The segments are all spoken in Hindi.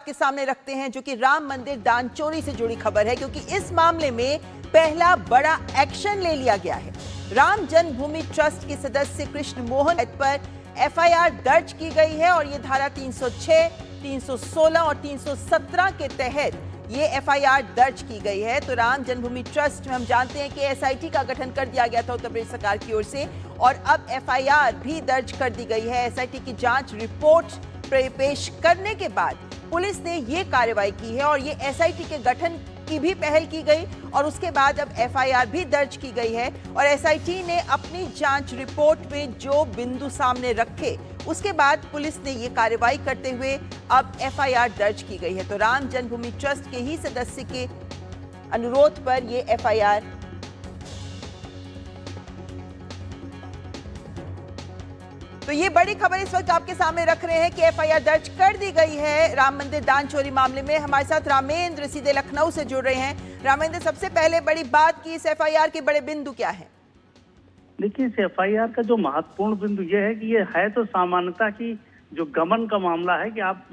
के सामने रखते हैं जो कि राम मंदिर दान चोरी से जुड़ी खबर है, क्योंकि इस मामले में पहला बड़ा एक्शन ले लिया गया है। राम जन्मभूमि ट्रस्ट के सदस्य कृष्ण मोहन पर एफआईआर दर्ज की गई है और ये धारा 306, 316 और 317 के तहत ये एफआईआर दर्ज की गई है। तो राम जन्मभूमि ट्रस्ट में हम जानते हैं कि एसआईटी का गठन कर दिया गया था उत्तर प्रदेश सरकार की ओर से, और अब एफआईआर भी दर्ज कर दी गई है। एसआईटी की जांच रिपोर्ट पेश करने के बाद पुलिस ने ये कार्रवाई की है और ये एसआईटी के गठन की भी पहल की गई और उसके बाद अब एफआईआर भी दर्ज की गई है। और एसआईटी ने अपनी जांच रिपोर्ट में जो बिंदु सामने रखे उसके बाद पुलिस ने ये कार्रवाई करते हुए अब एफआईआर दर्ज की गई है। तो राम जन्मभूमि ट्रस्ट के ही सदस्य के अनुरोध पर ये एफआईआर तो ये बड़ी खबर इस वक्त आपके सामने रख रहे हैं कि एफआईआर दर्ज कर दी गई है राम मंदिर दान चोरी मामले में। हमारे साथ रामेंद्र सीधे लखनऊ से जुड़ रहे हैं। रामेंद्र, सबसे पहले बड़ी बात की इस एफआईआर के बड़े बिंदु क्या है? देखिए, इस एफआईआर का जो महत्वपूर्ण बिंदु ये है कि ये है तो सामान्यता की जो गबन का मामला है कि आप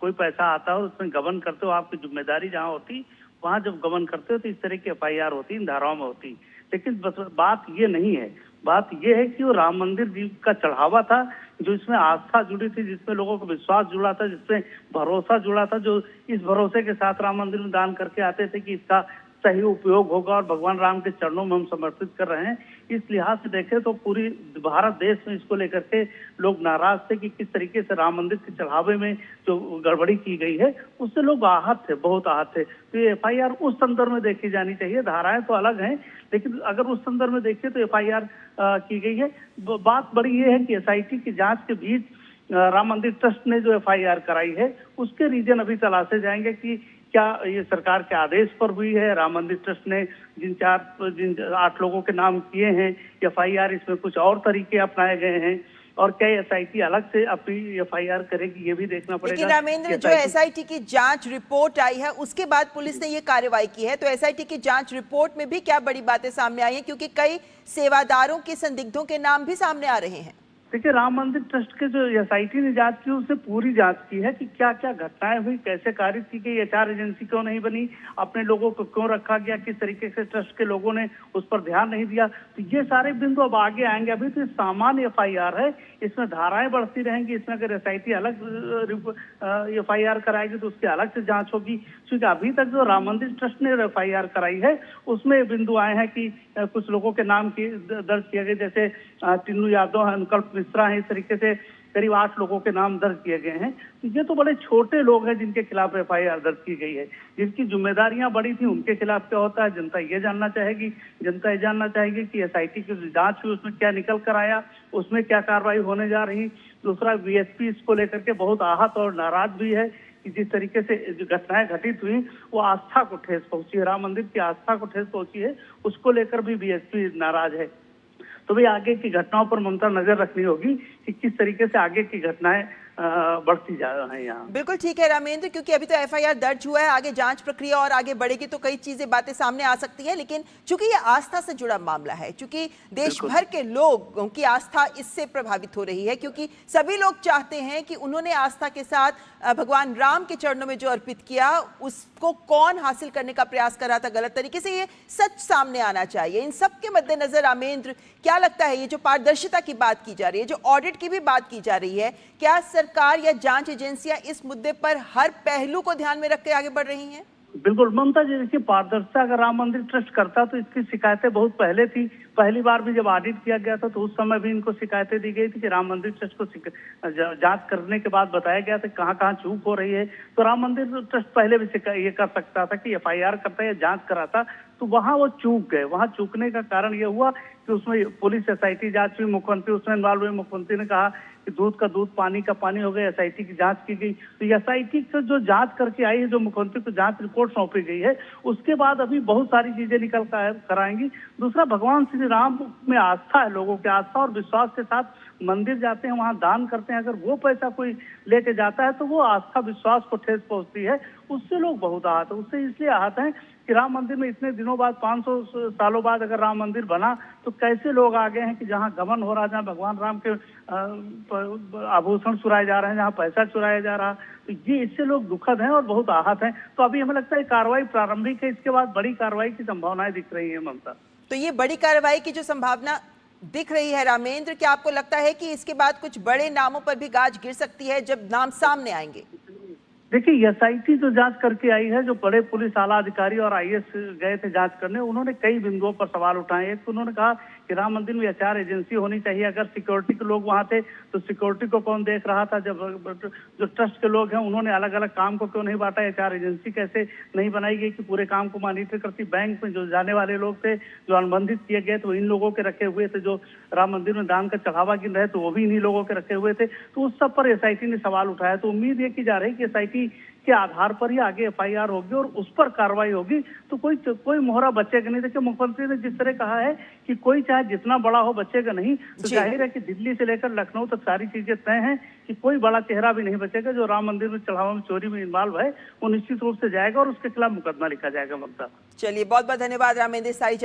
कोई पैसा आता है और उसमें गबन करते हो, आपकी जिम्मेदारी जहाँ होती वहां जब गबन करते हो तो इस तरह की एफआईआर होती, इन धाराओं में होती। लेकिन बात ये नहीं है, बात यह है कि वो राम मंदिर जी का चढ़ावा था, जो इसमें आस्था जुड़ी थी, जिसमें लोगों का विश्वास जुड़ा था, जिसमें भरोसा जुड़ा था, जो इस भरोसे के साथ राम मंदिर में दान करके आते थे कि इसका सही उपयोग होगा और भगवान राम के चरणों में हम समर्पित कर रहे हैं। इस लिहाज से देखें तो पूरी भारत देश में इसको लेकर के लोग नाराज थे कि किस तरीके से राम मंदिर के चढ़ावे में जो गड़बड़ी की गई है उससे लोग आहत थे, बहुत आहत थे। तो ये एफआईआर उस संदर्भ में देखी जानी चाहिए। धाराएं तो अलग हैं, लेकिन अगर उस संदर्भ में देखिए तो एफआईआर की गई है। बात बड़ी ये है कि एसआईटी की जांच के बीच राम मंदिर ट्रस्ट ने जो एफआईआर कराई है उसके रीजन अभी तलाशे जाएंगे कि क्या ये सरकार के आदेश पर हुई है। राम मंदिर ट्रस्ट ने जिन 8 लोगों के नाम किए हैं एफआईआर, इसमें कुछ और तरीके अपनाए गए हैं और क्या एसआईटी अलग से अपनी एफआईआर करेगी, ये भी देखना पड़ेगा। लेकिन रामेंद्र, जो एसआईटी की जांच रिपोर्ट आई है उसके बाद पुलिस ने ये कार्रवाई की है, तो एसआईटी की जांच रिपोर्ट में भी क्या बड़ी बातें सामने आई हैं? क्योंकि कई सेवादारों के, संदिग्धों के नाम भी सामने आ रहे हैं। देखिए, राम मंदिर ट्रस्ट के जो एसआईटी ने जांच की उससे पूरी जांच की है कि क्या क्या घटनाएं हुई, कैसे कारित की गई, एचआर एजेंसी क्यों नहीं बनी, अपने लोगों को क्यों रखा गया, किस तरीके से ट्रस्ट के लोगों ने उस पर ध्यान नहीं दिया। तो ये सारे बिंदु अब आगे आएंगे। अभी तो सामान्य एफआईआर है, इसमें धाराएं बढ़ती रहेंगी। इसमें अगर एसआईटी अलग एफआईआर कराएगी तो उसकी अलग से जांच होगी, क्योंकि अभी तक जो राम मंदिर ट्रस्ट ने एफआईआर कराई है उसमें बिंदु आए हैं कि कुछ लोगों के नाम दर्ज किए गए, जैसे टिन्नू यादव, अनुकल्प मिश्रा है, इस तरीके से करीब 8 लोगों के नाम दर्ज किए गए हैं। ये तो बड़े छोटे लोग हैं जिनके खिलाफ एफआईआर दर्ज की गई है। जिनकी जिम्मेदारियां बड़ी थी उनके खिलाफ क्या होता है, जनता ये जानना चाहेगी। जनता ये जानना चाहेगी कि एसआईटी की जो जांच हुई उसमें क्या निकल कर आया, उसमें क्या कार्रवाई होने जा रही। दूसरा, बीएसपी इसको लेकर के बहुत आहत और नाराज भी है कि जिस तरीके से जो घटनाएं घटित हुई वो आस्था को ठेस पहुंची है, राम मंदिर की आस्था को ठेस पहुंची है, उसको लेकर भी बीएसपी नाराज है। तो भाई आगे की घटनाओं पर ममता नजर रखनी होगी कि किस तरीके से आगे की घटनाएं बढ़ती जा रही हैं यहाँ। बिल्कुल ठीक है रामेंद्र, क्योंकि अभी तो एफआईआर दर्ज हुआ है, आगे जांच प्रक्रिया और आगे बढ़ेगी तो कई चीजें, बातें सामने आ सकती हैं। लेकिन चूंकि ये आस्था से जुड़ा मामला है, चूंकि देश भर के लोगों की आस्था इससे प्रभावित हो रही है, क्योंकि सभी लोग चाहते हैं कि उन्होंने आस्था के साथ भगवान राम के चरणों में जो अर्पित किया उसको कौन हासिल करने का प्रयास कर रहा था गलत तरीके से, ये सच सामने आना चाहिए। इन सब के मद्देनजर रामेंद्र, क्या लगता है ये जो पारदर्शिता की बात की जा रही है, जो ऑडिट की भी बात की जा रही है, क्या सरकार या जांच एजेंसियां इस मुद्दे पर हर पहलू को ध्यान में रख के आगे बढ़ रही हैं? बिल्कुल ममता जी, देखिए, पारदर्शिता अगर राम मंदिर ट्रस्ट करता तो इसकी शिकायतें बहुत पहले थी। पहली बार भी जब ऑडिट किया गया था तो उस समय भी इनको शिकायतें दी गई थी कि राम मंदिर ट्रस्ट को जांच करने के बाद बताया गया था कहाँ कहाँ चूक हो रही है। तो राम मंदिर ट्रस्ट पहले भी ये कर सकता था कि एफआईआर करता या जांच कराता, तो वहां वो चूक गए। वहां चूकने का कारण ये हुआ कि उसमें पुलिस एसआईटी जांच हुई, मुख्यमंत्री उसमें इन्वॉल्व हुए। मुख्यमंत्री ने कहा कि दूध का दूध, पानी का पानी हो गया, एसआईटी की जांच की गई। तो एसआईटी से जो जांच करके आई है, जो मुख्यमंत्री को जांच रिपोर्ट सौंपी गई है, उसके बाद अभी बहुत सारी चीजें निकल कर आएंगी। दूसरा, भगवान श्री राम में आस्था है, लोगों की आस्था और विश्वास के साथ मंदिर जाते हैं, वहां दान करते हैं, अगर वो पैसा कोई लेके जाता है तो वो आस्था विश्वास को ठेस पहुंचती है, उससे लोग बहुत आहत है। उससे इसलिए आहत हैं कि राम मंदिर में इतने दिनों बाद, 500 सालों बाद अगर राम मंदिर बना तो कैसे लोग आ गए हैं कि जहां गमन हो रहा है, जहां भगवान राम के आभूषण चुराए जा रहे हैं, जहां पैसा चुराया जा रहा, तो ये इससे लोग दुखद हैं और बहुत आहत हैं। तो अभी हमें लगता है कार्रवाई प्रारंभिक है, इसके बाद बड़ी कार्रवाई की संभावनाएं दिख रही है। ममता, तो ये बड़ी कार्रवाई की जो संभावना दिख रही है रामेंद्र, क्या आपको लगता है कि इसके बाद कुछ बड़े नामों पर भी गाज गिर सकती है जब नाम सामने आएंगे? देखिए, एसआईटी जो जांच करके आई है, जो बड़े पुलिस आला अधिकारी और आईएएस गए थे जांच करने, उन्होंने कई बिंदुओं पर सवाल उठाए। एक तो उन्होंने कहा कि राम मंदिर में एचआर एजेंसी होनी चाहिए। अगर सिक्योरिटी के लोग वहां थे तो सिक्योरिटी को कौन देख रहा था? जब जो ट्रस्ट के लोग हैं उन्होंने अलग अलग काम को क्यों नहीं बांटा? एचआर एजेंसी कैसे नहीं बनाई गई कि पूरे काम को मॉनिटर करती? बैंक में जो जाने वाले लोग थे, जो अनुबंधित किए गए थे, वो इन लोगों के रखे हुए थे। जो राम मंदिर में दान का चढ़ावा गिन रहे तो वो भी इन्हीं लोगों के रखे हुए थे। तो उस सब पर एसआईटी ने सवाल उठाया। तो उम्मीद ये की जा रही है कि एसआईटी के आधार पर ही आगे एफआईआर होगी और उस पर कार्रवाई होगी, तो कोई मोहरा बचेगा नहीं। देखिए, मुख्यमंत्री ने जिस तरह कहा है कि कोई चाहे जितना बड़ा हो बचेगा नहीं, तो जाहिर है कि दिल्ली से लेकर लखनऊ तक सारी चीजें तय हैं कि कोई बड़ा चेहरा भी नहीं बचेगा। जो राम मंदिर में चढ़ावा में चोरी में इन्वॉल्व है वो निश्चित रूप से जाएगा और उसके खिलाफ मुकदमा लिखा जाएगा। ममता, चलिए, बहुत बहुत धन्यवाद रामेंद्र, सारी